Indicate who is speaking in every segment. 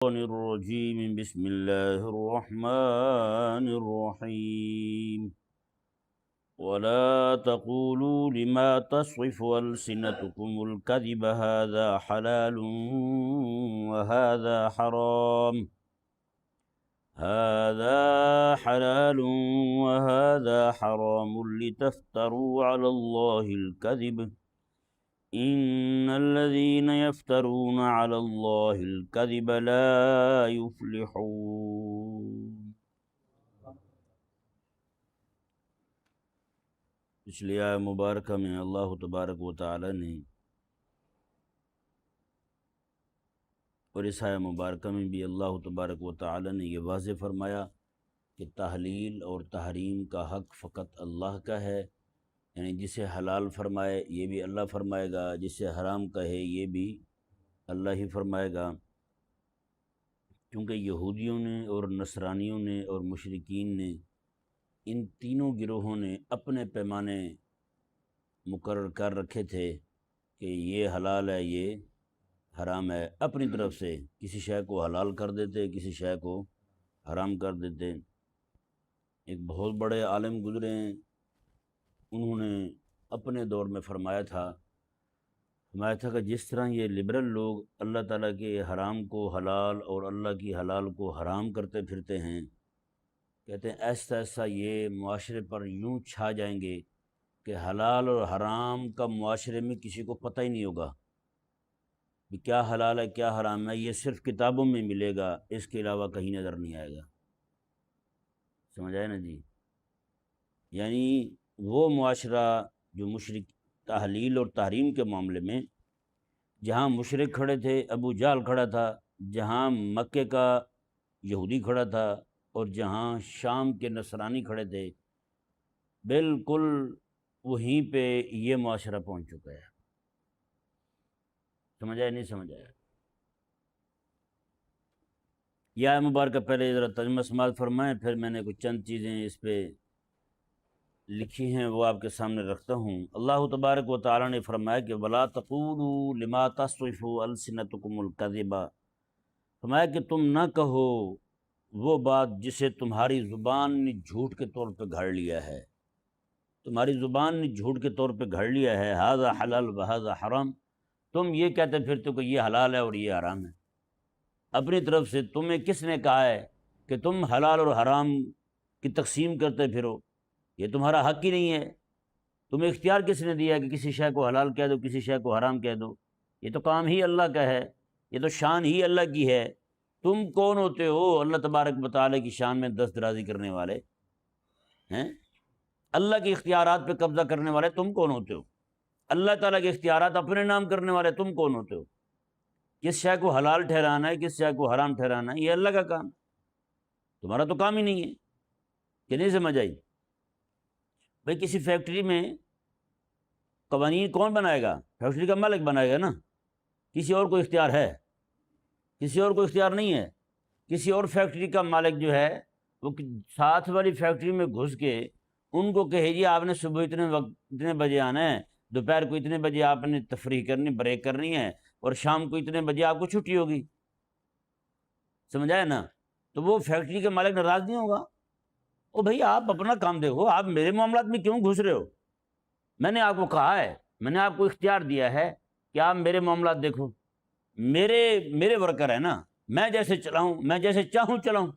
Speaker 1: الرجيم بسم الله الرحمن الرحيم ولا تقولوا لما تصف ألسنتكم الكذب هذا حلال وهذا حرام وهذا حرام لتفتروا على الله الكذب إن الذين يفترون على الله الكذب لا يفلحون۔ پچھلی آیہ مبارکہ میں اللہ تبارک و تعالی نے اور اس آیہ مبارکہ میں بھی اللہ تبارک و تعالی نے یہ واضح فرمایا کہ تحلیل اور تحریم کا حق فقط اللہ کا ہے، یعنی جسے حلال فرمائے یہ بھی اللہ فرمائے گا، جسے حرام کہے یہ بھی اللہ ہی فرمائے گا، کیونکہ یہودیوں نے اور نصرانیوں نے اور مشرکین نے، ان تینوں گروہوں نے اپنے پیمانے مقرر کر رکھے تھے کہ یہ حلال ہے یہ حرام ہے، اپنی طرف سے کسی شے کو حلال کر دیتے کسی شے کو حرام کر دیتے۔ ایک بہت بڑے عالم گزرے ہیں، انہوں نے اپنے دور میں فرمایا تھا کہ جس طرح یہ لبرل لوگ اللہ تعالیٰ کے حرام کو حلال اور اللہ کی حلال کو حرام کرتے پھرتے ہیں، کہتے ہیں ایسا ایسا یہ معاشرے پر یوں چھا جائیں گے کہ حلال اور حرام کا معاشرے میں کسی کو پتہ ہی نہیں ہوگا کہ کیا حلال ہے کیا حرام ہے، یہ صرف کتابوں میں ملے گا، اس کے علاوہ کہیں نظر نہیں آئے گا۔ سمجھ آئے نا جی؟ یعنی وہ معاشرہ جو مشرک تحلیل اور تحریم کے معاملے میں جہاں مشرک کھڑے تھے، ابو جہل کھڑا تھا، جہاں مکے کا یہودی کھڑا تھا اور جہاں شام کے نصرانی کھڑے تھے، بالکل وہیں پہ یہ معاشرہ پہنچ چکا ہے۔ سمجھ آیا نہیں سمجھ آیا؟ یہ آیہ مبارکہ پہلے ذرا ترجمہ سماعت فرمائیں، پھر میں نے کچھ چند چیزیں اس پہ لکھی ہیں وہ آپ کے سامنے رکھتا ہوں۔ اللہ تبارک و تعالیٰ نے فرمایا کہ وَلَا تَقُولُوا لِمَا تَصِفُ أَلْسِنَتُكُمُ الْكَذِبَ، فرمایا کہ تم نہ کہو وہ بات جسے تمہاری زبان نے جھوٹ کے طور پہ گھڑ لیا ہے، تمہاری زبان نے جھوٹ کے طور پہ گھڑ لیا ہے، هذا حلال وهذا حرام، تم یہ کہتے پھرتے کہ یہ حلال ہے اور یہ حرام ہے۔ اپنی طرف سے تمہیں کس نے کہا ہے کہ تم حلال اور حرام کی تقسیم کرتے پھرو؟ یہ تمہارا حق ہی نہیں ہے۔ تمہیں اختیار کس نے دیا ہے کہ کسی شے کو حلال کہہ دو کسی شے کو حرام کہہ دو؟ یہ تو کام ہی اللہ کا ہے، یہ تو شان ہی اللہ کی ہے۔ تم کون ہوتے ہو اللہ تبارک و تعالیٰ کی شان میں دست درازی کرنے والے ہیں؟ اللہ کے اختیارات پہ قبضہ کرنے والے تم کون ہوتے ہو؟ اللہ تعالیٰ کے اختیارات اپنے نام کرنے والے تم کون ہوتے ہو؟ کس شے کو حلال ٹھہرانا ہے کس شے کو حرام ٹھہرانا ہے یہ اللہ کا کام، تمہارا تو کام ہی نہیں ہے۔ کہ نہیں سمجھ آئی؟ بھئی کسی فیکٹری میں قوانین کون بنائے گا؟ فیکٹری کا مالک بنائے گا نا، کسی اور کو اختیار ہے؟ کسی اور کو اختیار نہیں ہے۔ کسی اور فیکٹری کا مالک جو ہے وہ ساتھ والی فیکٹری میں گھس کے ان کو کہے جی آپ نے صبح اتنے بجے آنا ہے، دوپہر کو اتنے بجے آپ نے تفریح کرنی بریک کرنی ہے، اور شام کو اتنے بجے آپ کو چھٹی ہوگی۔ سمجھ آیا نا؟ تو وہ فیکٹری کے مالک ناراض نہیں ہوگا؟ او بھئی آپ اپنا کام دیکھو، آپ میرے معاملات میں کیوں گھس رہے ہو؟ میں نے آپ کو کہا ہے، میں نے آپ کو اختیار دیا ہے کہ آپ میرے معاملات دیکھو، میرے ورکر ہے نا، میں جیسے چلاؤں میں جیسے چاہوں چلاؤں۔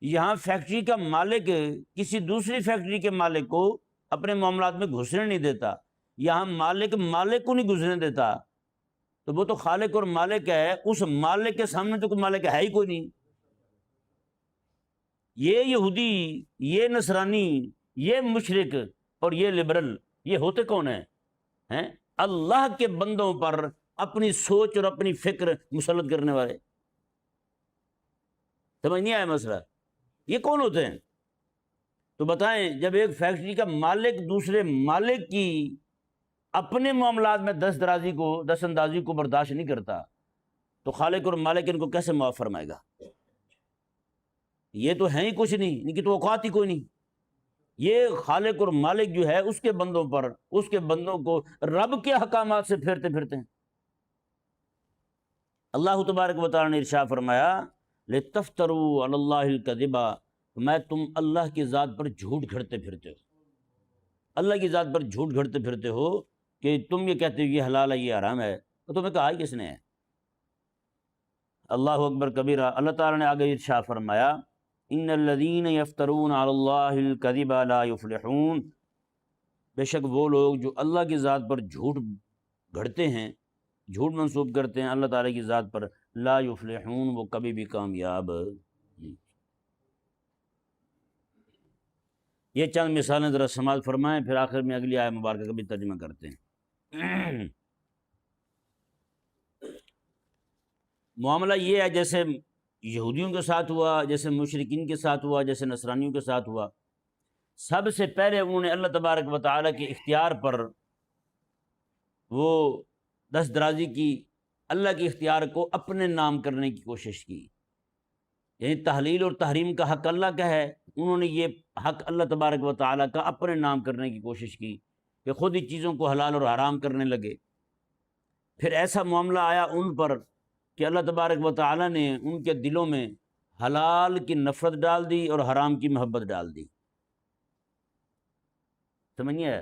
Speaker 1: یہاں فیکٹری کا مالک کسی دوسری فیکٹری کے مالک کو اپنے معاملات میں گھسنے نہیں دیتا، یہاں مالک کو نہیں گھسنے دیتا، تو وہ تو خالق اور مالک ہے، اس مالک کے سامنے تو کوئی مالک ہے ہی کوئی نہیں۔ یہ یہودی، یہ نصرانی، یہ مشرک اور یہ لبرل، یہ ہوتے کون ہیں؟ اللہ کے بندوں پر اپنی سوچ اور اپنی فکر مسلط کرنے والے۔ سمجھ نہیں آیا مسئلہ؟ یہ کون ہوتے ہیں؟ تو بتائیں، جب ایک فیکٹری کا مالک دوسرے مالک کی اپنے معاملات میں دست اندازی کو برداشت نہیں کرتا، تو خالق اور مالک ان کو کیسے معاف فرمائے گا؟ یہ تو ہیں ہی کچھ نہیں، ان کی تو اوقات ہی کوئی نہیں۔ یہ خالق اور مالک جو ہے اس کے بندوں پر، اس کے بندوں کو رب کے احکامات سے پھیرتے پھرتے ہیں۔ اللہ تبارک و تعالیٰ نے ارشاد فرمایا لِتَفْتَرُوا عَلَى اللَّهِ الْكَذِبَ، میں تم اللہ کی ذات پر جھوٹ گھڑتے پھرتے ہو، اللہ کی ذات پر جھوٹ گھڑتے پھرتے ہو کہ تم یہ کہتے ہو یہ حلال ہے یہ حرام ہے، تو تمہیں کہا کس نے ہے؟ اللہ اکبر کبیرہ۔ اللہ تعالیٰ نے آگے ارشاد فرمایا ان الذین یفترون علی اللہ الکذب لا یفلحون، بے شک وہ لوگ جو اللہ کی ذات پر جھوٹ گھڑتے ہیں، جھوٹ منسوب کرتے ہیں اللہ تعالیٰ کی ذات پر، لا یفلحون، وہ کبھی بھی کامیاب نہیں۔ یہ چند مثالیں ذرا سماعت فرمائیں، پھر آخر میں اگلی آیت مبارکہ کا بھی ترجمہ کرتے ہیں۔ معاملہ یہ ہے جیسے یہودیوں کے ساتھ ہوا، جیسے مشرکین کے ساتھ ہوا، جیسے نصرانیوں کے ساتھ ہوا۔ سب سے پہلے انہوں نے اللہ تبارک و تعالیٰ کے اختیار پر وہ دست درازی کی، اللہ کے اختیار کو اپنے نام کرنے کی کوشش کی، یعنی تحلیل اور تحریم کا حق اللہ کا ہے، انہوں نے یہ حق اللہ تبارک و تعالیٰ کا اپنے نام کرنے کی کوشش کی کہ خود ہی چیزوں کو حلال اور حرام کرنے لگے۔ پھر ایسا معاملہ آیا ان پر کہ اللہ تبارک و تعالیٰ نے ان کے دلوں میں حلال کی نفرت ڈال دی اور حرام کی محبت ڈال دی۔ سمجھیے،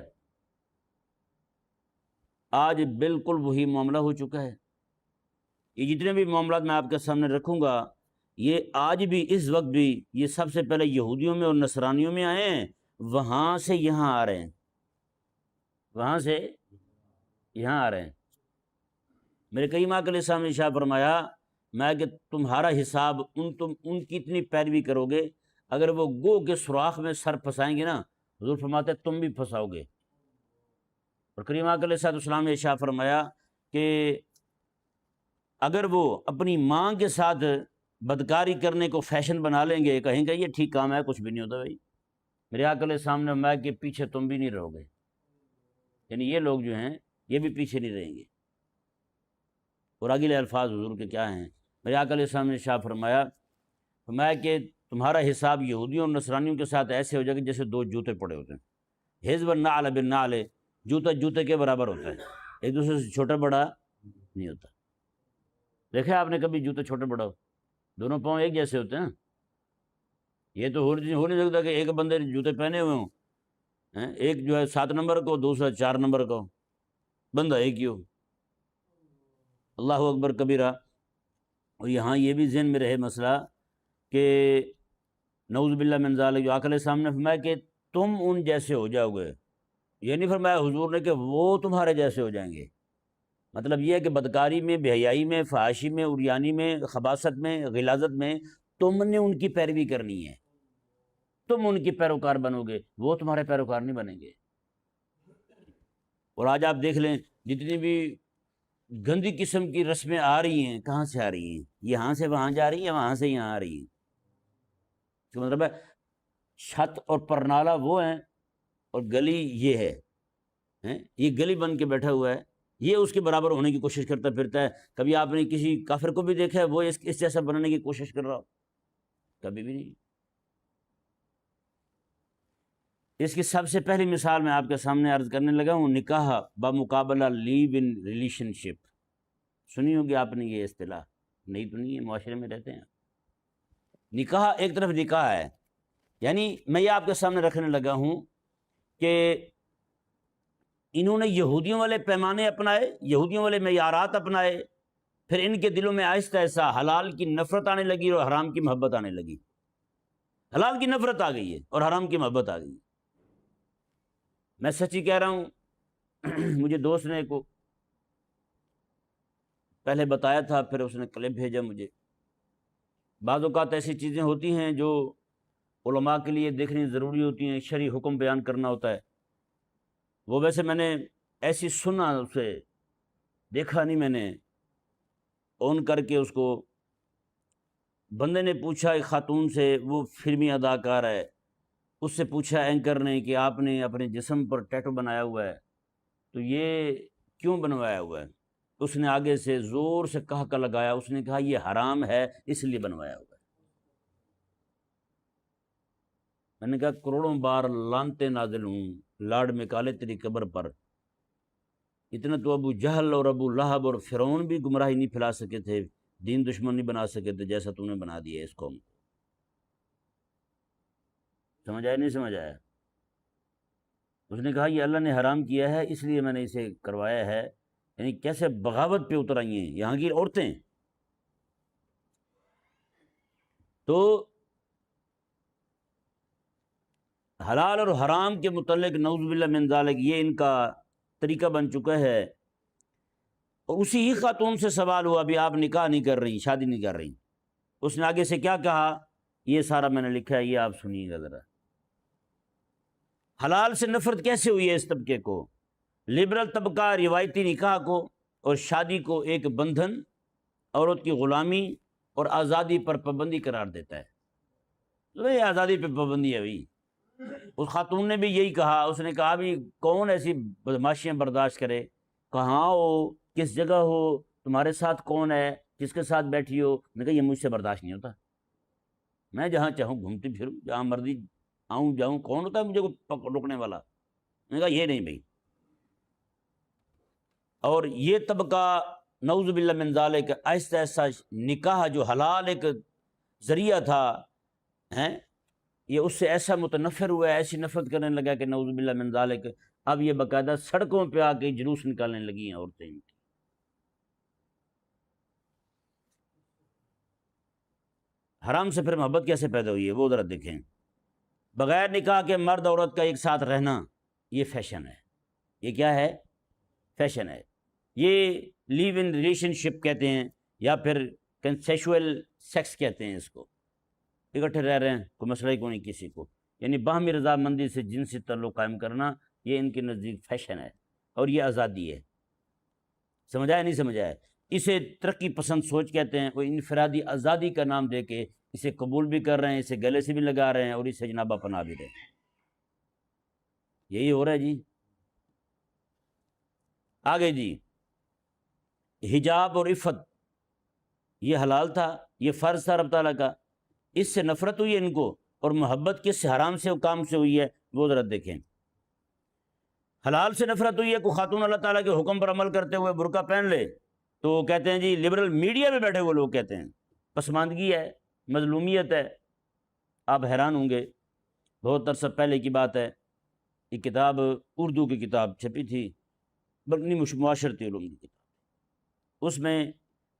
Speaker 1: آج بالکل وہی معاملہ ہو چکا ہے۔ یہ جتنے بھی معاملات میں آپ کے سامنے رکھوں گا، یہ آج بھی اس وقت بھی یہ سب سے پہلے یہودیوں میں اور نصرانیوں میں آئے ہیں، وہاں سے یہاں آ رہے ہیں، وہاں سے یہاں آ رہے ہیں۔ میرے کریم آقا علیہ السلام نے ارشاد فرمایا میں کہ تمہارا حساب تم ان کی اتنی پیروی کرو گے، اگر وہ گو کے سوراخ میں سر پھنسائیں گے نا، حضور فرماتے تم بھی پھنساؤ گے۔ اور کریم آقا علیہ السلام نے ارشاد فرمایا کہ اگر وہ اپنی ماں کے ساتھ بدکاری کرنے کو فیشن بنا لیں گے، کہیں گے یہ ٹھیک کام ہے، کچھ بھی نہیں ہوتا بھائی، میرے آقا علیہ السلام نے فرمایا کہ پیچھے تم بھی نہیں رہو گے، یعنی یہ لوگ جو ہیں یہ بھی پیچھے نہیں رہیں گے۔ اور اگلے الفاظ حضور کے کیا ہیں؟ میرے آقا علیہ السلام نے ارشاد فرمایا کہ تمہارا حساب یہودیوں اور نصرانیوں کے ساتھ ایسے ہو جائے گا جیسے دو جوتے پڑے ہوتے ہیں، حزب النعل بالنعل، جوتا جوتے کے برابر ہوتا ہے، ایک دوسرے سے چھوٹا بڑا نہیں ہوتا۔ دیکھیں آپ نے کبھی جوتے چھوٹے بڑا ہو؟ دونوں پاؤں ایک جیسے ہوتے ہیں؟ یہ تو ہو نہیں سکتا کہ ایک بندے جوتے پہنے ہوئے ہوں، ایک جو ہے 7 نمبر کو، دوسرا 4 نمبر کو، بندہ ایک ہی ہو۔ اللہ اکبر کبیرہ۔ اور یہاں یہ بھی ذہن میں رہے مسئلہ کہ نعوذ باللہ من ذالک، جو آقا علیہ السلام نے فرمایا کہ تم ان جیسے ہو جاؤ گے، یہ نہیں فرمایا حضور نے کہ وہ تمہارے جیسے ہو جائیں گے۔ مطلب یہ ہے کہ بدکاری میں، بے حیائی میں، فحاشی میں، عریانی میں، خباثت میں، غلاظت میں تم نے ان کی پیروی کرنی ہے، تم ان کی پیروکار بنو گے، وہ تمہارے پیروکار نہیں بنیں گے۔ اور آج آپ دیکھ لیں جتنی بھی گندی قسم کی رسمیں آ رہی ہیں، کہاں سے آ رہی ہیں؟ یہاں سے وہاں جا رہی ہیں، وہاں سے یہاں آ رہی ہیں۔ اس کا مطلب ہے چھت اور پرنالہ وہ ہیں اور گلی یہ ہے، یہ گلی بن کے بیٹھا ہوا ہے، یہ اس کے برابر ہونے کی کوشش کرتا پھرتا ہے۔ کبھی آپ نے کسی کافر کو بھی دیکھا ہے وہ اس جیسا بنانے کی کوشش کر رہا ہو؟ کبھی بھی نہیں۔ اس کی سب سے پہلی مثال میں آپ کے سامنے عرض کرنے لگا ہوں، نکاح بمقابلہ لیو ان ریلیشن شپ، سنی ہوگی آپ نے یہ اصطلاح، نہیں تو نہیں ہے، معاشرے میں رہتے ہیں۔ نکاح ایک طرف نکاح ہے، یعنی میں یہ آپ کے سامنے رکھنے لگا ہوں کہ انہوں نے یہودیوں والے پیمانے اپنائے، یہودیوں والے معیارات اپنائے، پھر ان کے دلوں میں آہستہ آہستہ حلال کی نفرت آنے لگی اور حرام کی محبت آنے لگی۔ حلال کی نفرت آ گئی ہے اور حرام کی محبت آ گئی ہے۔ میں سچی کہہ رہا ہوں، مجھے دوست نے کو پہلے بتایا تھا، پھر اس نے کلپ بھیجا مجھے۔ بعض اوقات ایسی چیزیں ہوتی ہیں جو علماء کے لیے دیکھنی ضروری ہوتی ہیں، شرعی حکم بیان کرنا ہوتا ہے۔ وہ ویسے میں نے ایسی سنا، اسے دیکھا نہیں میں نے، آن کر کے اس کو بندے نے پوچھا ایک خاتون سے، وہ فلمی اداکار ہے، اس سے پوچھا اینکر نے کہ آپ نے اپنے جسم پر ٹیٹو بنایا ہوا ہے تو یہ کیوں بنوایا ہوا ہے؟ اس نے آگے سے زور سے کہا لگایا، اس نے کہا یہ حرام ہے اس لیے بنوایا ہوا ہے۔ میں نے کہا کروڑوں بار لانتے نازل ہوں لاڈ میں کالے تیری قبر پر، اتنا تو ابو جہل اور ابو لہب اور فرعون بھی گمراہی نہیں پھیلا سکے تھے، دین دشمن نہیں بنا سکے تھے جیسا تو نے بنا دیا اس قوم کو۔ سمجھ آیا نہیں سمجھ آیا؟ اس نے کہا یہ اللہ نے حرام کیا ہے اس لیے میں نے اسے کروایا ہے، یعنی کیسے بغاوت پہ اتر آئی ہیں یہاں کی عورتیں۔ تو حلال اور حرام کے متعلق نعوذ باللہ من ذالک یہ ان کا طریقہ بن چکا ہے۔ اور اسی ہی خاتون سے سوال ہوا ابھی آپ نکاح نہیں کر رہی، شادی نہیں کر رہی، اس نے آگے سے کیا کہا یہ سارا میں نے لکھا ہے، یہ آپ سنیے گا ذرا۔ حلال سے نفرت کیسے ہوئی ہے اس طبقے کو؟ لبرل طبقہ روایتی نکاح کو اور شادی کو ایک بندھن، عورت کی غلامی اور آزادی پر پابندی قرار دیتا ہے۔ تو یہ آزادی پہ پابندی ہے بھائی۔ اس خاتون نے بھی یہی کہا، اس نے کہا بھی کون ایسی بدماشیاں برداشت کرے، کہاں ہو، کس جگہ ہو، تمہارے ساتھ کون ہے، کس کے ساتھ بیٹھی ہو؟ میں نے کہا یہ مجھ سے برداشت نہیں ہوتا، میں جہاں چاہوں گھومتی پھروں، جہاں مرضی آؤں جاؤں، کون ہوتا ہے مجھے کو روکنے والا؟ میں نے کہا یہ نہیں بھائی۔ اور یہ طبقہ نعوذ باللہ من ذالک آہستہ آہستہ نکاح جو حلال ایک ذریعہ تھا یہ اس سے ایسا متنفر ہوا ہے، ایسی نفرت کرنے لگا کہ نعوذ باللہ من ذالک اب یہ باقاعدہ سڑکوں پہ آ کے جلوس نکالنے لگی ہیں عورتیں۔ حرام سے پھر محبت کیسے پیدا ہوئی ہے وہ ذرا دیکھیں۔ بغیر نکاح کے مرد عورت کا ایک ساتھ رہنا یہ فیشن ہے۔ یہ کیا ہے؟ فیشن ہے۔ یہ لیو ان ریلیشن شپ کہتے ہیں یا پھر کنسیشول سیکس کہتے ہیں اس کو۔ اکٹھے رہ رہے ہیں، کوئی مسئلہ ہی کوئی نہیں کسی کو، یعنی باہمی رضامندی سے جنسی تعلق قائم کرنا یہ ان کے نزدیک فیشن ہے اور یہ آزادی ہے۔ سمجھ آیا نہیں سمجھ آیا؟ اسے ترقی پسند سوچ کہتے ہیں۔ وہ انفرادی آزادی کا نام دے کے اسے قبول بھی کر رہے ہیں، اسے گلے سے بھی لگا رہے ہیں اور اسے جناب اپنا بھی رہے ہیں۔ یہی ہو رہا ہے جی۔ آگے جی، حجاب اور عفت یہ حلال تھا، یہ فرض تھا رب تعالیٰ کا، اس سے نفرت ہوئی ہے ان کو، اور محبت کس سے حرام سے کام سے ہوئی ہے وہ ذرا دیکھیں۔ حلال سے نفرت ہوئی ہے، کوئی خاتون اللہ تعالیٰ کے حکم پر عمل کرتے ہوئے برقع پہن لے تو وہ کہتے ہیں جی لبرل میڈیا میں بیٹھے ہوئے لوگ کہتے ہیں پسماندگی ہے، مظلومیت ہے۔ آپ حیران ہوں گے، بہت عرصہ پہلے کی بات ہے، ایک کتاب اردو کی کتاب چھپی تھی، بلکہ معاشرتی علوم کی کتاب، اس میں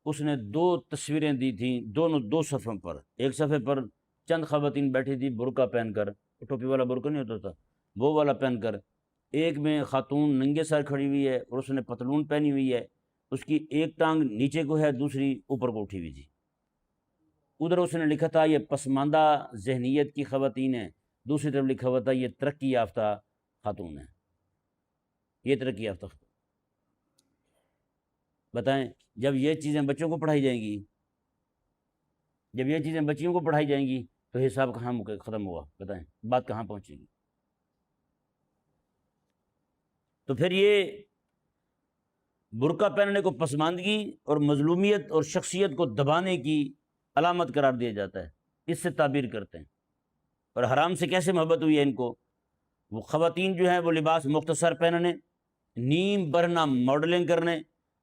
Speaker 1: اس نے 2 تصویریں دی تھیں، دونوں 2 صفحوں پر۔ ایک صفحے پر چند خواتین بیٹھی تھی برقع پہن کر، ٹوپی والا برقع نہیں ہوتا تھا وہ والا پہن کر، ایک میں خاتون ننگے سر کھڑی ہوئی ہے اور اس نے پتلون پہنی ہوئی ہے، اس کی ایک ٹانگ نیچے کو ہے دوسری اوپر کو اٹھی ہوئی تھی۔ ادھر اس نے لکھا تھا یہ پسماندہ ذہنیت کی خواتین ہیں، دوسری طرف لکھا ہوا تھا یہ ترقی یافتہ خاتون ہیں، یہ ترقی یافتہ خاتون۔ بتائیں جب یہ چیزیں بچوں کو پڑھائی جائیں گی، جب یہ چیزیں بچیوں کو پڑھائی جائیں گی تو حساب کہاں ختم ہوا؟ بتائیں بات کہاں پہنچے گی؟ تو پھر یہ برقع پہننے کو پسماندگی اور مظلومیت اور شخصیت کو دبانے کی علامت قرار دیا جاتا ہے، اس سے تعبیر کرتے ہیں۔ اور حرام سے کیسے محبت ہوئی ہے ان کو؟ وہ خواتین جو ہیں وہ لباس مختصر پہننے، نیم برہنہ ماڈلنگ کرنے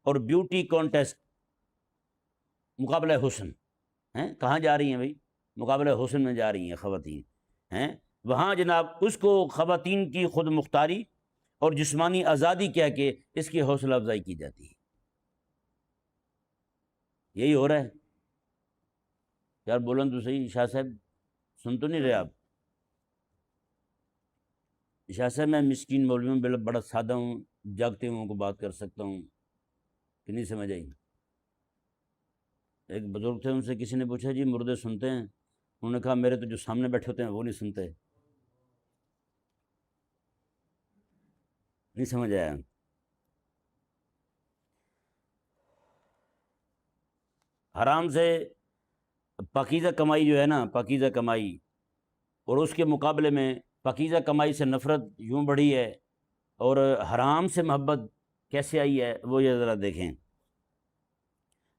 Speaker 1: اور بیوٹی کانٹیسٹ، مقابلہ حسن ہیں، کہاں جا رہی ہیں بھائی؟ مقابلہ حسن میں جا رہی ہیں خواتین ہیں، وہاں جناب اس کو خواتین کی خود مختاری اور جسمانی آزادی کہہ کے اس کی حوصلہ افزائی کی جاتی ہے۔ یہی ہو رہا ہے یار، بولن تو صحیح شاہ صاحب، سن تو نہیں رہے آپ؟ شاہ صاحب میں مسکین مولویوں میں بڑا سادہ ہوں، جاگتے ہوں کو بات کر سکتا ہوں کہ نہیں سمجھ آئی؟ ایک بزرگ تھے، ان سے کسی نے پوچھا جی مردے سنتے ہیں؟ انہوں نے کہا میرے تو جو سامنے بیٹھے ہوتے ہیں وہ نہیں سنتے۔ نہیں سمجھ آیا؟ حرام سے پاکیزہ کمائی جو ہے نا، پاکیزہ کمائی، اور اس کے مقابلے میں پاکیزہ کمائی سے نفرت یوں بڑھی ہے، اور حرام سے محبت کیسے آئی ہے وہ یہ ذرا دیکھیں۔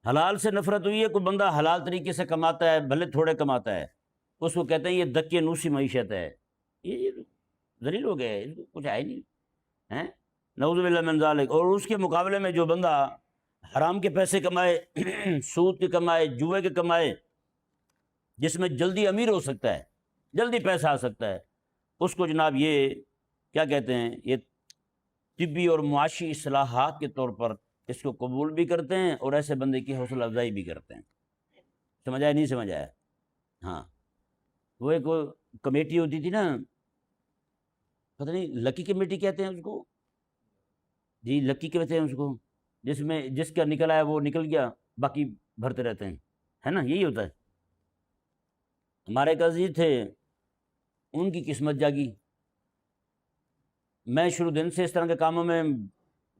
Speaker 1: حلال سے نفرت ہوئی ہے، کوئی بندہ حلال طریقے سے کماتا ہے بھلے تھوڑے کماتا ہے، اس کو کہتے ہیں یہ دکے نوسی معیشت ہے، یہ ذلیل ہو گیا ہے، اس کو کچھ آئے نہیں ہیں، نعوذ باللہ من ذالک۔ اور اس کے مقابلے میں جو بندہ حرام کے پیسے کمائے، سود کے کمائے، جوئے کے کمائے، جس میں جلدی امیر ہو سکتا ہے، جلدی پیسہ آ سکتا ہے، اس کو جناب یہ کیا کہتے ہیں، یہ طبی اور معاشی اصلاحات کے طور پر اس کو قبول بھی کرتے ہیں اور ایسے بندے کی حوصلہ افزائی بھی کرتے ہیں۔ سمجھ آیا نہیں سمجھ آیا؟ ہاں، وہ ایک کمیٹی ہوتی تھی نا، پتہ نہیں لکی کمیٹی کہتے ہیں اس کو، جی لکی کہتے ہیں اس کو، جس میں جس کا نکل آیا وہ نکل گیا، باقی بھرتے رہتے ہیں، ہے نا، یہی ہوتا ہے۔ ہمارے ایک عزیز تھے، ان کی قسمت جاگی، میں شروع دن سے اس طرح کے کاموں میں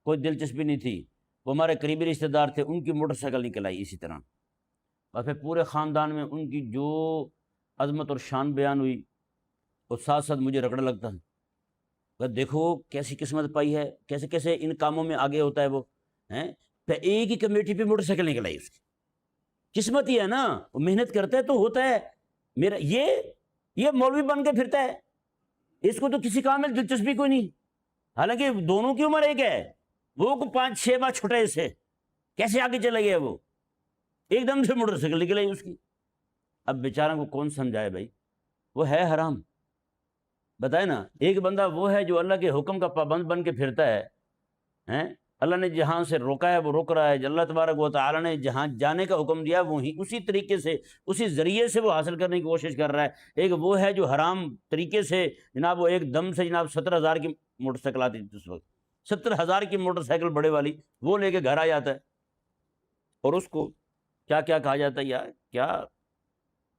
Speaker 1: کوئی دلچسپی نہیں تھی، وہ ہمارے قریبی رشتہ دار تھے، ان کی موٹر سائیکل نکل آئی اسی طرح، اور پھر پورے خاندان میں ان کی جو عظمت اور شان بیان ہوئی، اور ساتھ ساتھ مجھے رگڑا لگتا ہے، دیکھو کیسی قسمت پائی ہے، کیسے کیسے ان کاموں میں آگے ہوتا ہے وہ ہیں، پھر ایک ہی کمیٹی پہ موٹر سائیکل نکل آئی اس کی، قسمت ہی ہے نا، وہ محنت کرتا ہے تو ہوتا ہے۔ میرا یہ مولوی بن کے پھرتا ہے، اس کو تو کسی کام میں دلچسپی کوئی نہیں، حالانکہ دونوں کی عمر ایک ہے، وہ 5-6 بار چھوٹے اس سے، کیسے آگے چلا گیا وہ، ایک دم سے موٹر سائیکل نکل آئی اس کی۔ اب بیچارہ کو کون سمجھائے بھائی، وہ ہے حرام، بتائے نا۔ ایک بندہ وہ ہے جو اللہ کے حکم کا پابند بن کے پھرتا ہے، ہیں، اللہ نے جہاں سے روکا ہے وہ روک رہا ہے، اللہ تبارک و تعالیٰ نے جہاں جانے کا حکم دیا وہیں اسی طریقے سے اسی ذریعے سے وہ حاصل کرنے کی کوشش کر رہا ہے۔ ایک وہ ہے جو حرام طریقے سے جناب وہ ایک دم سے جناب 70,000 کی موٹر سائیکل آتی تھی اس وقت، 70,000 کی موٹر سائیکل بڑے والی وہ لے کے گھر آ جاتا ہے، اور اس کو کیا کیا کہا جاتا ہے، یار کیا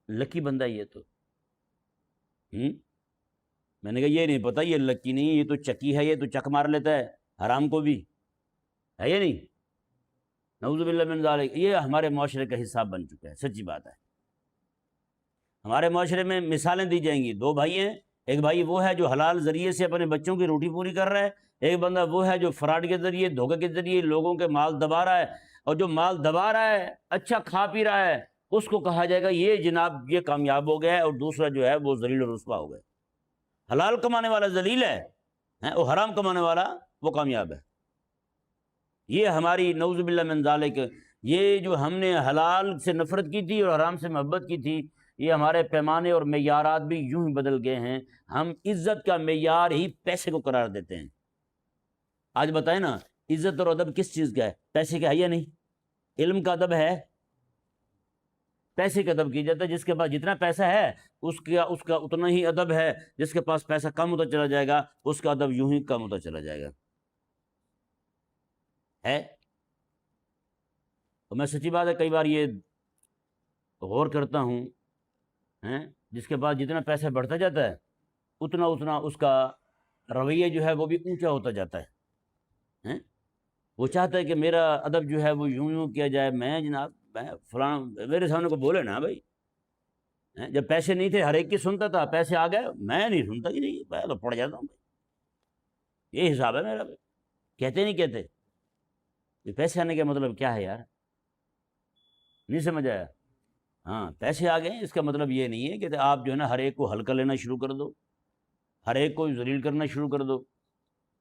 Speaker 1: لکی بندہ یہ تو، میں نے کہا یہ نہیں پتا، یہ لکی نہیں، یہ تو چکی ہے، یہ تو چک مار لیتا ہے حرام کو بھی، ہے یہ نہیں؟ نعوذ باللہ من ذالک۔ یہ ہمارے معاشرے کا حصہ بن چکا ہے، سچی بات ہے۔ ہمارے معاشرے میں مثالیں دی جائیں گی، 2 بھائی ہیں، ایک بھائی وہ ہے جو حلال ذریعے سے اپنے بچوں کی روٹی پوری کر رہا ہے، ایک بندہ وہ ہے جو فراڈ کے ذریعے، دھوکے کے ذریعے لوگوں کے مال دبا رہا ہے، اور جو مال دبا رہا ہے اچھا کھا پی رہا ہے اس کو کہا جائے گا یہ جناب یہ کامیاب ہو گیا ہے، اور دوسرا جو ہے وہ ذلیل و رسوا ہو گیا۔ حلال کمانے والا ذلیل ہے، اور حرام کمانے والا وہ کامیاب ہے۔ یہ ہماری نعوذ باللہ من ذالک، یہ جو ہم نے حلال سے نفرت کی تھی اور حرام سے محبت کی تھی، یہ ہمارے پیمانے اور معیارات بھی یوں ہی بدل گئے ہیں، ہم عزت کا معیار ہی پیسے کو قرار دیتے ہیں۔ آج بتائیں نا، عزت اور ادب کس چیز کا ہے؟ پیسے کا ہے یا نہیں؟ علم کا ادب ہے؟ پیسے کا ادب کی جاتا ہے، جس کے پاس جتنا پیسہ ہے اس کا اتنا ہی ادب ہے، جس کے پاس پیسہ کم ہوتا چلا جائے گا اس کا ادب یوں ہی کم ہوتا چلا جائے گا، ہے؟ تو میں سچی بات ہے کئی بار یہ غور کرتا ہوں، جس کے پاس جتنا پیسہ بڑھتا جاتا ہے اتنا اس کا رویہ جو ہے وہ بھی اونچا ہوتا جاتا ہے، وہ چاہتا ہے کہ میرا ادب جو ہے وہ یوں کیا جائے، میں جناب میں فلاں میرے سامنے کو بولے نا بھائی، جب پیسے نہیں تھے ہر ایک کی سنتا تھا، پیسے آ گئے میں نہیں سنتا ہی نہیں، میں تو پڑ جاتا ہوں بھائی، یہ حساب ہے میرا بھائی، کہتے نہیں کہتے؟ یہ پیسے آنے کا مطلب کیا ہے یار؟ نہیں سمجھ آیا؟ ہاں پیسے آ گئے اس کا مطلب یہ نہیں ہے کہ آپ جو ہے نا ہر ایک کو ہلکا لینا شروع کر دو، ہر ایک کو ذلیل کرنا شروع کر دو۔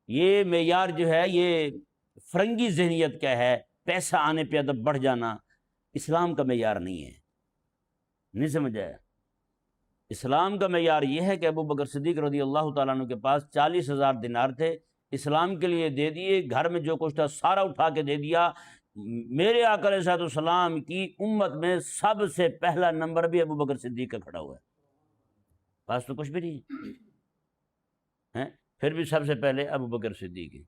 Speaker 1: یہ معیار جو ہے یہ فرنگی ذہنیت کا ہے، پیسہ آنے پہ ادب بڑھ جانا اسلام کا معیار نہیں ہے، نہیں سمجھ آیا؟ اسلام کا معیار یہ ہے کہ ابو بکر صدیق رضی اللہ تعالیٰ عنہ کے پاس 40,000 دینار تھے، اسلام کے لیے دے دیے، گھر میں جو کچھ تھا سارا اٹھا کے دے دیا۔ میرے آقا علیہ السلام کی امت میں سب سے پہلا نمبر بھی ابو بکر صدیق کا کھڑا ہوا ہے، پاس تو کچھ بھی نہیں ہے، پھر بھی سب سے پہلے ابو بکر صدیق ہیں۔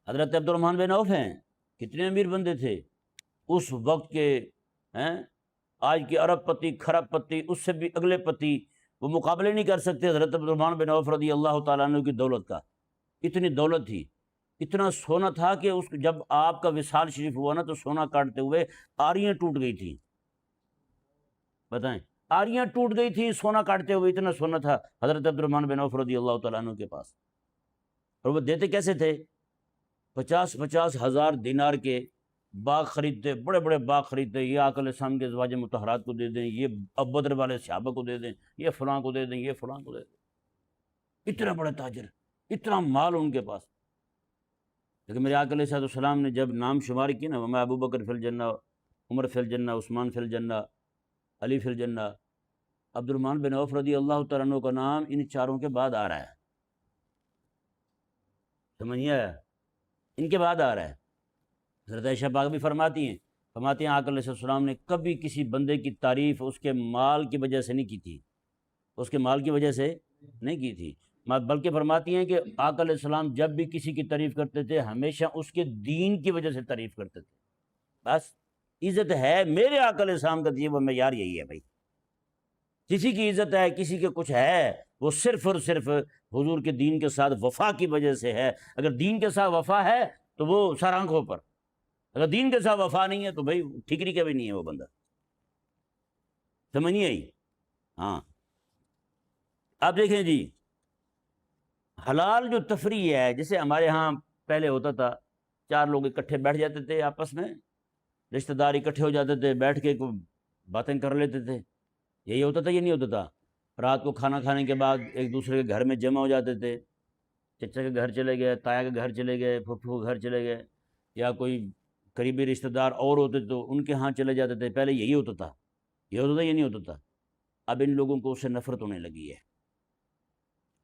Speaker 1: حضرت عبد الرحمن بن عوف ہیں، کتنے امیر بندے تھے اس وقت کے، آج کے ارب پتی کھرب پتی اس سے بھی اگلے پتی وہ مقابلے نہیں کر سکتے حضرت عبد الرحمن بن عوف رضی اللہ تعالیٰ عنہ کی دولت کا، اتنی دولت تھی، اتنا سونا تھا کہ جب آپ کا وصال شریف ہوا نا تو سونا کاٹتے ہوئے آریاں ٹوٹ گئی تھیں، بتائیں آریاں ٹوٹ گئی تھی سونا کاٹتے ہوئے، اتنا سونا تھا حضرت عبد الرحمن بن عوف رضی اللہ تعالیٰ عنہ کے پاس۔ اور وہ دیتے کیسے تھے؟ 50,000 ہزار دینار کے باغ خریدتے، بڑے بڑے باغ خریدتے، یہ آقا علیہ السلام کے ازواج مطہرات کو دے دیں، یہ بدر والے صحابہ کو دے دیں، یہ فلاں کو دے دیں، یہ فلاں کو دے دیں، اتنا بڑا تاجر، اتنا مال ان کے پاس۔ لیکن میرے آقا علیہ السلام نے جب نام شمار کی نا، وما ابو بکر فی الجنہ، عمر فی الجنہ، عثمان فی الجنہ، علی فی الجنہ، عبد الرحمن بن عوف رضی اللہ تعالیٰ عنہ کا نام ان چاروں کے بعد آ رہا ہے، سمجھیے، ان کے بعد آ رہا ہے۔ حضرت عائشہ پاک بھی فرماتی ہیں آقا علیہ السلام نے کبھی کسی بندے کی تعریف اس کے مال کی وجہ سے نہیں کی تھی، اس کے مال کی وجہ سے نہیں کی تھی، بلکہ فرماتی ہیں کہ آقا علیہ السلام جب بھی کسی کی تعریف کرتے تھے ہمیشہ اس کے دین کی وجہ سے تعریف کرتے تھے۔ بس عزت ہے میرے آقا علیہ السلام کا دیے وہ معیار یہی ہے بھائی، کسی کی عزت ہے، کسی کے کچھ ہے، وہ صرف اور صرف حضور کے دین کے ساتھ وفا کی وجہ سے ہے۔ اگر دین کے ساتھ وفا ہے تو وہ سر آنکھوں پر، اگر دین کے ساتھ وفا نہیں ہے تو بھائی ٹھیکری کا بھی نہیں ہے وہ بندہ، سمجھ نہیں آئی؟ ہاں، اب دیکھیں جی، حلال جو تفریح ہے، جیسے ہمارے ہاں پہلے ہوتا تھا، چار لوگ اکٹھے بیٹھ جاتے تھے آپس میں، رشتہ دار اکٹھے ہو جاتے تھے، بیٹھ کے باتیں کر لیتے تھے، یہی ہوتا تھا، یہ نہیں ہوتا تھا؟ رات کو کھانا کھانے کے بعد ایک دوسرے کے گھر میں جمع ہو جاتے تھے، چچا کے گھر چلے گئے، تایا کے گھر چلے گئے، پھپھو کے گھر چلے گئے، یا کوئی قریبی رشتہ دار اور ہوتے تو ان کے ہاں چلے جاتے تھے، پہلے یہی ہوتا تھا، یہ نہیں ہوتا تھا۔ اب ان لوگوں کو اس سے نفرت ہونے لگی ہے،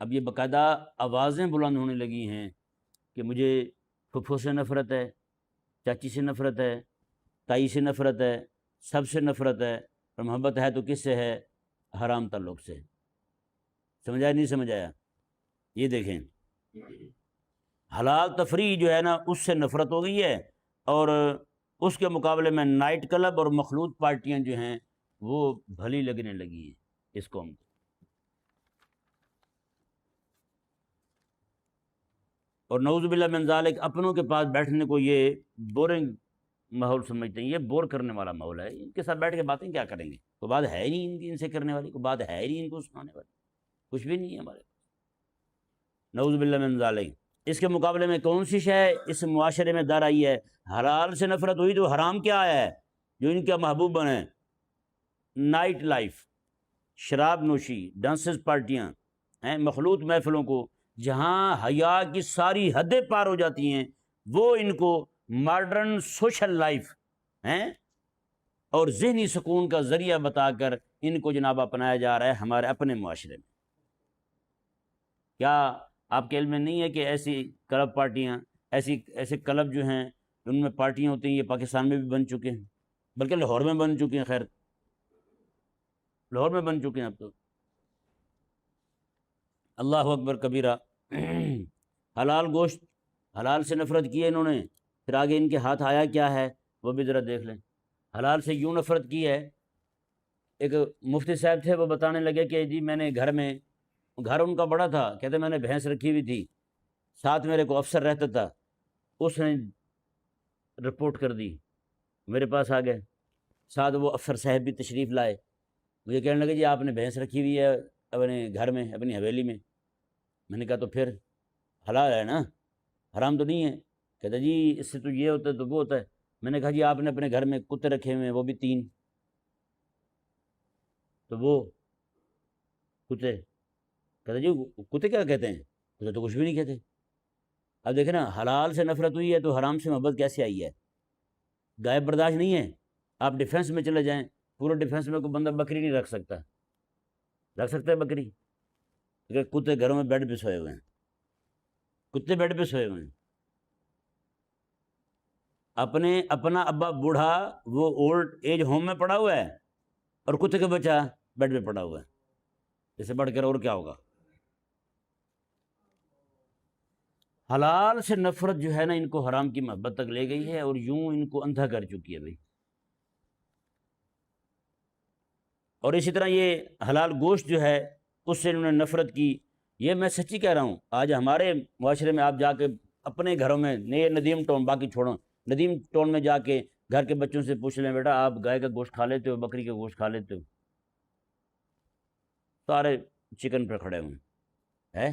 Speaker 1: اب یہ باقاعدہ آوازیں بلند ہونے لگی ہیں کہ مجھے پھپھو سے نفرت ہے، چاچی سے نفرت ہے، تائی سے نفرت ہے، سب سے نفرت ہے، اور محبت ہے تو کس سے ہے؟ حرام تعلق سے۔ سمجھ آیا نہیں سمجھ آیا؟ یہ دیکھیں، حلال تفریح جو ہے نا اس سے نفرت ہو گئی ہے، اور اس کے مقابلے میں نائٹ کلب اور مخلوط پارٹیاں جو ہیں وہ بھلی لگنے لگی ہیں اس قوم کو۔ اور نعوذ باللہ من ذالک اپنوں کے پاس بیٹھنے کو یہ بورنگ ماحول سمجھتے ہیں، یہ بور کرنے والا ماحول ہے، ان کے ساتھ بیٹھ کے باتیں کیا کریں گے؟ کوئی بات ہے ہی نہیں ان کی، ان سے کرنے والی کوئی بات ہے ہی نہیں، ان کو سنانے والی کچھ بھی نہیں ہے ہمارے پاس، نعوذ باللہ من ذالک۔ اس کے مقابلے میں کون سی شے اس معاشرے میں در آئی ہے؟ حلال سے نفرت ہوئی تو حرام کیا آیا ہے جو ان کا محبوب بنے؟ نائٹ لائف، شراب نوشی، ڈانسز پارٹیاں ہیں، مخلوط محفلوں کو جہاں حیا کی ساری حدیں پار ہو جاتی ہیں، وہ ان کو ماڈرن سوشل لائف ہیں اور ذہنی سکون کا ذریعہ بتا کر ان کو جناب اپنایا جا رہا ہے ہمارے اپنے معاشرے میں۔ کیا آپ کے علم میں نہیں ہے کہ ایسی کلب پارٹیاں، ایسے کلب جو ہیں ان میں پارٹیاں ہوتی ہیں، یہ پاکستان میں بھی بن چکے ہیں، بلکہ لاہور میں بن چکے ہیں، خیر لاہور میں بن چکے ہیں اب تو۔ اللہ اکبر کبیرہ۔ حلال گوشت، حلال سے نفرت کی ہے انہوں نے، پھر آگے ان کے ہاتھ آیا کیا ہے وہ بھی ذرا دیکھ لیں۔ حلال سے یوں نفرت کی ہے، ایک مفتی صاحب تھے وہ بتانے لگے کہ جی میں نے گھر ان کا بڑا تھا، کہتے میں نے بھینس رکھی ہوئی تھی، ساتھ میرے کو افسر رہتا تھا، اس نے رپورٹ کر دی، میرے پاس آ گئے، ساتھ وہ افسر صاحب بھی تشریف لائے، مجھے کہنے لگے جی آپ نے بھینس رکھی ہوئی ہے اپنے گھر میں، اپنی حویلی میں۔ میں نے کہا تو پھر حلال ہے نا، حرام تو نہیں ہے؟ کہتا جی اس سے تو یہ ہوتا ہے تو وہ ہوتا ہے۔ میں نے کہا جی آپ نے اپنے گھر میں کتے رکھے ہوئے ہیں، وہ بھی 3، تو وہ کتے، کہتا جی کتے کیا کہتے ہیں؟ کتے تو کچھ بھی نہیں کہتے۔ اب دیکھیں نا، حلال سے نفرت ہوئی ہے تو حرام سے محبت کیسے آئی ہے؟ غائب برداشت نہیں ہے۔ آپ ڈیفینس میں چلے جائیں، پورے ڈیفینس میں کوئی بندہ بکری نہیں رکھ سکتا ہے بکری؟ کیونکہ کتے گھروں میں بیڈ پہ سوئے ہوئے ہیں، کتے بیڈ پہ سوئے ہوئے ہیں، اپنا ابا بوڑھا وہ اولڈ ایج ہوم میں پڑا ہوا ہے، اور کتے کا بچہ بیڈ پہ پڑا ہوا ہے، اس سے بڑھ کر اور کیا ہوگا؟ حلال سے نفرت جو ہے نا ان کو حرام کی محبت تک لے گئی ہے، اور یوں ان کو اندھا کر چکی ہے بھائی۔ اور اسی طرح یہ حلال گوشت جو ہے اس سے انہوں نے نفرت کی۔ یہ میں سچی کہہ رہا ہوں، آج ہمارے معاشرے میں آپ جا کے اپنے گھروں میں، یہ ندیم ٹاؤن باقی چھوڑو، ندیم ٹاؤن میں جا کے گھر کے بچوں سے پوچھ لیں بیٹا آپ گائے کا گوشت کھا لیتے ہو، بکری کا گوشت کھا لیتے ہو؟ سارے چکن پہ کھڑے ہوئے ہیں،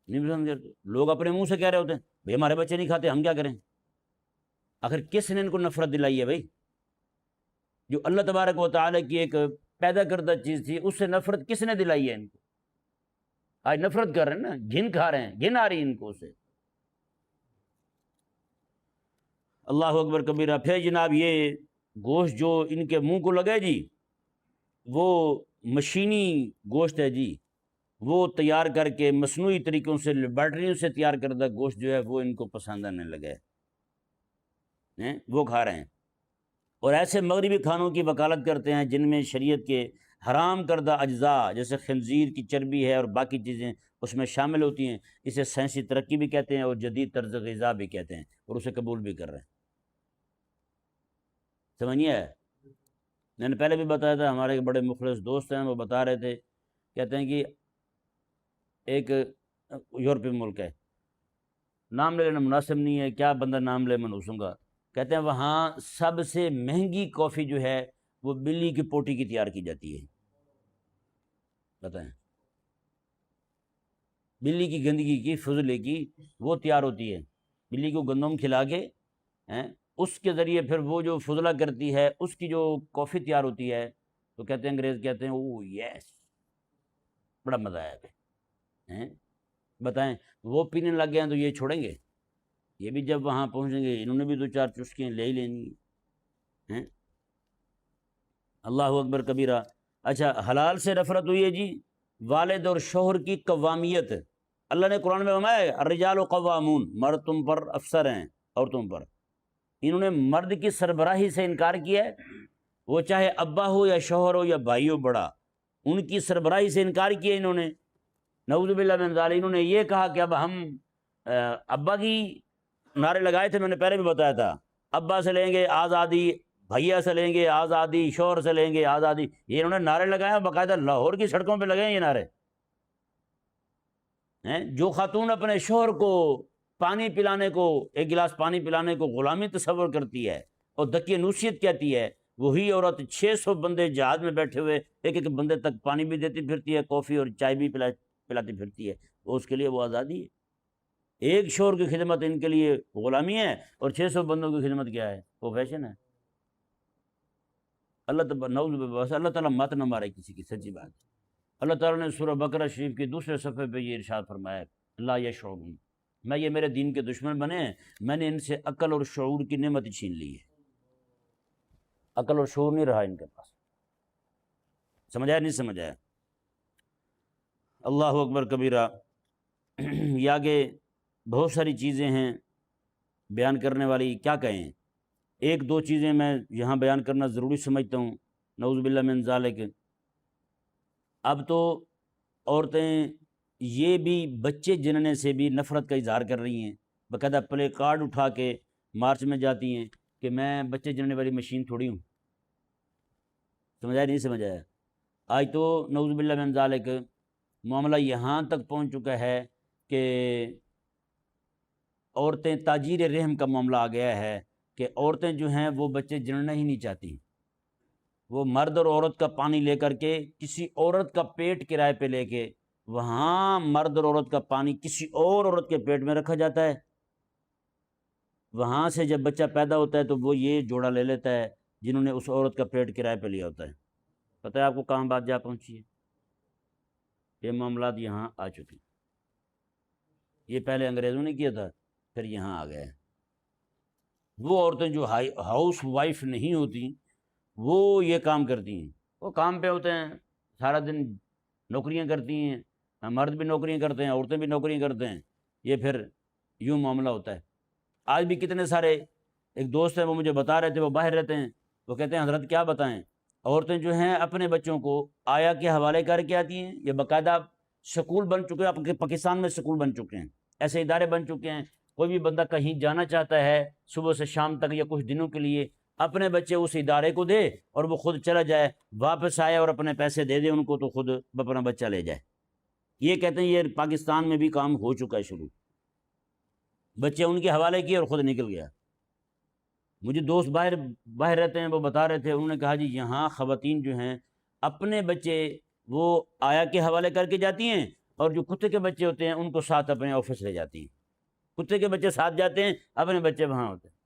Speaker 1: نہیں سمجھے؟ لوگ اپنے منہ سے کہہ رہے ہوتے ہیں بھائی ہمارے بچے نہیں کھاتے، ہم کیا کریں؟ آخر کس نے ان کو نفرت دلائی ہے بھائی؟ جو اللہ تبارک و تعالیٰ کی ایک پیدا کردہ چیز تھی، اس سے نفرت کس نے دلائی ہے ان کو؟ آج نفرت کر رہے ہیں نا، گھن کھا رہے ہیں، گھن آ رہی ہے ان کو اسے۔ اللہ اکبر کبیرہ۔ پھر جناب یہ گوشت جو ان کے منہ کو لگے جی، وہ مشینی گوشت ہے جی، وہ تیار کر کے مصنوعی طریقوں سے لیبارٹریوں سے تیار کردہ گوشت جو ہے وہ ان کو پسند آنے لگا ہے، وہ کھا رہے ہیں۔ اور ایسے مغربی کھانوں کی وکالت کرتے ہیں جن میں شریعت کے حرام کردہ اجزاء جیسے خنزیر کی چربی ہے اور باقی چیزیں اس میں شامل ہوتی ہیں۔ اسے سائنسی ترقی بھی کہتے ہیں اور جدید طرز غذا بھی کہتے ہیں، اور اسے قبول بھی کر رہے ہیں۔ سمجھیے، میں نے پہلے بھی بتایا تھا، ہمارے ایک بڑے مخلص دوست ہیں، وہ بتا رہے تھے، کہتے ہیں کہ ایک یورپی ملک ہے، نام لے لینا مناسب نہیں ہے، کیا بندہ نام لے منوسوں گا، کہتے ہیں وہاں سب سے مہنگی کافی جو ہے وہ بلی کی پوٹی کی تیار کی جاتی ہے۔ بتائیں، بلی کی گندگی کی، فضلے کی، وہ تیار ہوتی ہے، بلی کو گندم کھلا کے اس کے ذریعے پھر وہ جو فضلہ کرتی ہے اس کی جو کافی تیار ہوتی ہے، تو کہتے ہیں انگریز کہتے ہیں او یس، بڑا مزہ آیا۔ بتائیں، وہ پینے لگ گئے ہیں تو یہ چھوڑیں گے؟ یہ بھی جب وہاں پہنچیں گے انہوں نے بھی 2-4 چسکیاں لے ہی لینی ہیں۔ اللہ اکبر کبیرہ۔ اچھا، حلال سے نفرت ہوئی ہے جی، والد اور شوہر کی قوامیت۔ اللہ نے قرآن میں فرمایا ہے الرجال قوامون، مرد تم پر افسر ہیں عورتوں پر۔ انہوں نے مرد کی سربراہی سے انکار کیا ہے، وہ چاہے ابا ہو یا شوہر ہو یا بھائی ہو بڑا، ان کی سربراہی سے انکار کیا انہوں نے، نعوذ باللہ من ذالک۔ انہوں نے یہ کہا کہ اب ہم ابا کی نعرے لگائے تھے، میں نے پہلے بھی بتایا تھا، ابا سے لیں گے آزادی، بھیا سے لیں گے آزادی، شوہر سے لیں گے آزادی، یہ انہوں نے نعرے لگائے، باقاعدہ لاہور کی سڑکوں پہ لگے ہیں یہ نعرے۔ جو خاتون اپنے شوہر کو پانی پلانے کو، ایک گلاس پانی پلانے کو غلامی تصور کرتی ہے اور دکیہ نوسیت کہتی ہے، وہی عورت 600 بندے جہاز میں بیٹھے ہوئے ایک ایک بندے تک پانی بھی دیتی پھرتی ہے، کافی اور چائے بھی پلاتی پھرتی ہے، وہ اس کے لیے وہ آزادی ہے۔ ایک شوہر کی خدمت ان کے لیے غلامی ہے، اور 600 بندوں کی خدمت کیا ہے؟ وہ فیشن ہے۔ اللہ تعالیٰ مت نہ مارے کسی کی، سچی بات۔ اللہ تعالیٰ نے سورہ بقرہ شریف کے 2 صفحے پہ یہ ارشاد فرمایا، لا یشعرون، میں یہ میرے دین کے دشمن بنے ہیں، میں نے ان سے عقل اور شعور کی نعمت چھین لی ہے۔ عقل اور شعور نہیں رہا ان کے پاس۔ سمجھایا نہیں سمجھایا؟ اللہ اکبر کبیرہ۔ یہ آگے بہت ساری چیزیں ہیں بیان کرنے والی، کیا کہیں، 1-2 چیزیں میں یہاں بیان کرنا ضروری سمجھتا ہوں، نعوذ باللہ من ذالک۔ اب تو عورتیں یہ بھی بچے جننے سے بھی نفرت کا اظہار کر رہی ہیں، باقاعدہ پلے کارڈ اٹھا کے مارچ میں جاتی ہیں کہ میں بچے جننے والی مشین تھوڑی ہوں۔ سمجھایا نہیں سمجھایا؟ آج تو نعوذ باللہ من ذالک معاملہ یہاں تک پہنچ چکا ہے کہ عورتیں تاجیر رحم کا معاملہ آ گیا ہے کہ عورتیں جو ہیں وہ بچے جننا ہی نہیں چاہتی، وہ مرد اور عورت کا پانی لے کر کے کسی عورت کا پیٹ کرائے پہ لے کے وہاں مرد اور عورت کا پانی کسی اور عورت کے پیٹ میں رکھا جاتا ہے، وہاں سے جب بچہ پیدا ہوتا ہے تو وہ یہ جوڑا لے لیتا ہے جنہوں نے اس عورت کا پیٹ کرائے پہ لیا ہوتا ہے۔ پتہ ہے آپ کو کہاں بات جا پہنچی ہے؟ یہ معاملات یہاں آ چکے ہیں، یہ پہلے انگریزوں نے کیا تھا، پھر یہاں آ گئے۔ وہ عورتیں جو ہاؤس وائف نہیں ہوتی وہ یہ کام کرتی ہیں، وہ کام پہ ہوتے ہیں، سارا دن نوکریاں کرتی ہیں، مرد بھی نوکریاں کرتے ہیں، عورتیں بھی نوکریاں کرتے ہیں، یہ پھر یوں معاملہ ہوتا ہے۔ آج بھی کتنے سارے، ایک دوست ہیں وہ مجھے بتا رہے تھے، وہ باہر رہتے ہیں، وہ کہتے ہیں حضرت کیا بتائیں، عورتیں جو ہیں اپنے بچوں کو آیا کے حوالے کر کے آتی ہیں، یہ باقاعدہ سکول بن چکے ہیں، پاکستان میں سکول بن چکے ہیں، ایسے ادارے بن چکے ہیں، کوئی بھی بندہ کہیں جانا چاہتا ہے صبح سے شام تک یا کچھ دنوں کے لیے، اپنے بچے اس ادارے کو دے اور وہ خود چلا جائے، واپس آئے اور اپنے پیسے دے دے ان کو تو خود اپنا بچہ لے جائے۔ یہ کہتے ہیں یہ پاکستان میں بھی کام ہو چکا ہے شروع، بچے ان کے حوالے کیے اور خود نکل گیا۔ مجھے دوست باہر رہتے ہیں، وہ بتا رہے تھے، انہوں نے کہا جی یہاں خواتین جو ہیں اپنے بچے وہ آیا کے حوالے کر کے جاتی ہیں، اور جو کتے کے بچے ہوتے ہیں ان کو ساتھ اپنے آفس لے جاتی ہیں، کتے کے بچے ساتھ جاتے ہیں، اپنے بچے وہاں ہوتے ہیں۔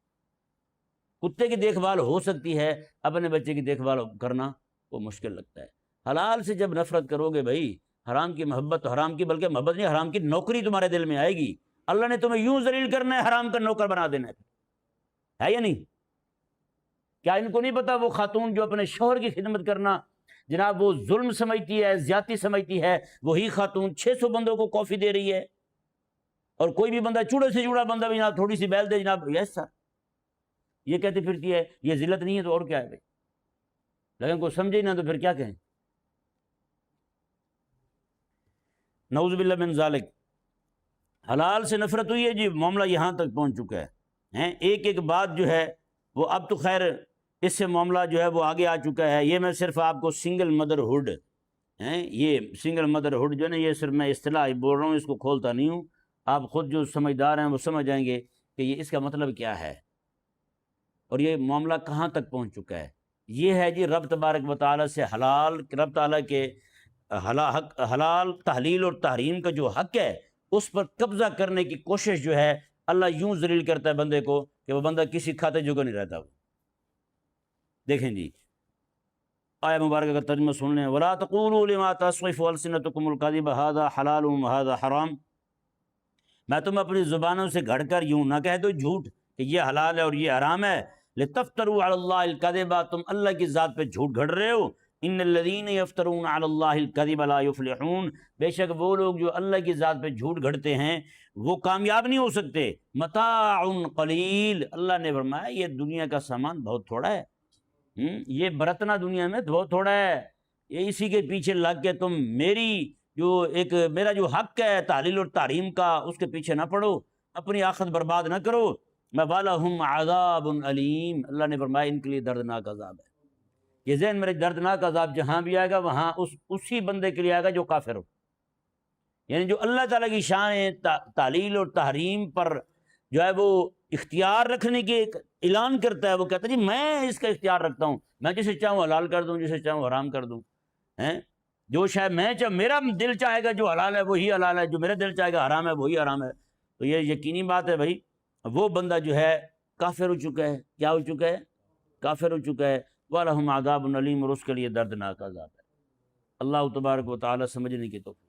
Speaker 1: کتے کی دیکھ بھال ہو سکتی ہے، اپنے بچے کی دیکھ بھال کرنا وہ مشکل لگتا ہے۔ حلال سے جب نفرت کرو گے بھائی، حرام کی محبت، حرام کی بلکہ محبت نہیں، حرام کی نوکری تمہارے دل میں آئے گی، اللہ نے تمہیں یوں ذلیل کرنا ہے، حرام کا نوکر بنا دینا ہے۔ ہے یا نہیں؟ کیا ان کو نہیں پتا وہ خاتون جو اپنے شوہر کی خدمت کرنا جناب وہ ظلم سمجھتی ہے، زیادتی سمجھتی ہے، وہی خاتون 600 بندوں کو کافی دے رہی ہے، اور کوئی بھی بندہ چوڑے سے چوڑا بندہ بھی جناب تھوڑی سی بیل دے جناب یس سر یہ کہتی پھرتی ہے، یہ ذلت نہیں ہے تو اور کیا ہے بھائی؟ لیکن کوئی سمجھے نہ تو پھر کیا کہیں؟ نعوذ باللہ من ذالک۔ حلال سے نفرت ہوئی ہے جی، معاملہ یہاں تک پہنچ چکا ہے، ایک ایک بات جو ہے وہ اب تو خیر اس سے معاملہ جو ہے وہ آگے آ چکا ہے۔ یہ میں صرف آپ کو سنگل مدر ہوڈ یہ سنگل مدر ہوڈ جو ہے نا، یہ صرف میں اصطلاح بول رہا ہوں، اس کو کھولتا نہیں ہوں، آپ خود جو سمجھدار ہیں وہ سمجھ جائیں گے کہ یہ اس کا مطلب کیا ہے اور یہ معاملہ کہاں تک پہنچ چکا ہے۔ یہ ہے جی رب تبارک و تعالیٰ سے حلال، رب تعالیٰ کے حلال تحلیل اور تحریم کا جو حق ہے اس پر قبضہ کرنے کی کوشش جو ہے اللہ یوں ذلیل کرتا ہے بندے کو کہ وہ بندہ کسی کھاتے جو نہیں رہتا۔ دیکھیں جی آیہ مبارکہ کا ترجمہ سن لیں، وَلَا تَقُولُوا لِمَا تَصِفُ أَلْسِنَتُكُمُ الْكَذِبَ هَذَا حَلَالٌ وَهَذَا حَرَامٌ، میں تم اپنی زبانوں سے گھڑ کر یوں نہ کہہ دو جھوٹ کہ یہ حلال ہے اور یہ حرام ہے، لِتَفْتَرُوا عَلَى اللَّهِ الْكَذِبَ، تم اللہ کی ذات پہ جھوٹ گھڑ رہے ہو، إِنَّ الَّذِينَ يَفْتَرُونَ عَلَى اللَّهِ الْكَذِبَ لَا يُفْلِحُونَ، بے شک وہ لوگ جو اللہ کی ذات پہ جھوٹ گھڑتے ہیں وہ کامیاب نہیں ہو سکتے۔ متاع قلیل، اللہ نے فرمایا یہ دنیا کا سامان بہت تھوڑا ہے، یہ برتنا دنیا میں بہت تھوڑا ہے، یہ اسی کے پیچھے لگ کے تم میرا جو حق ہے تحلیل اور تحریم کا اس کے پیچھے نہ پڑو، اپنی آخرت برباد نہ کرو۔ وَلَهُمْ عَذَابٌ عَلِيمٌ، اللہ نے فرمایا ان کے لیے دردناک عذاب ہے۔ یہ ذہن میرے دردناک عذاب جہاں بھی آئے گا وہاں اسی بندے کے لیے آئے گا جو کافر ہو، یعنی جو اللہ تعالیٰ کی شان تعلیل اور تحریم پر جو ہے وہ اختیار رکھنے کی ایک اعلان کرتا ہے، وہ کہتا ہے جی میں اس کا اختیار رکھتا ہوں، میں جسے چاہوں حلال کر دوں، جسے چاہوں حرام کر دوں، جو شاید میرا دل چاہے گا جو حلال ہے وہی حلال ہے، جو میرا دل چاہے گا حرام ہے وہی حرام ہے۔ تو یہ یقینی بات ہے بھائی وہ بندہ جو ہے کافر ہو چکا ہے، کیا ہو چکا ہے؟ کافر ہو چکا ہے۔ وَلَهُمْ عَذَابٌ عَلِيمٌ، اور اس کے لیے دردناک عذاب ہے۔ اللہ تبارک و تعالی سمجھنے کی توفیق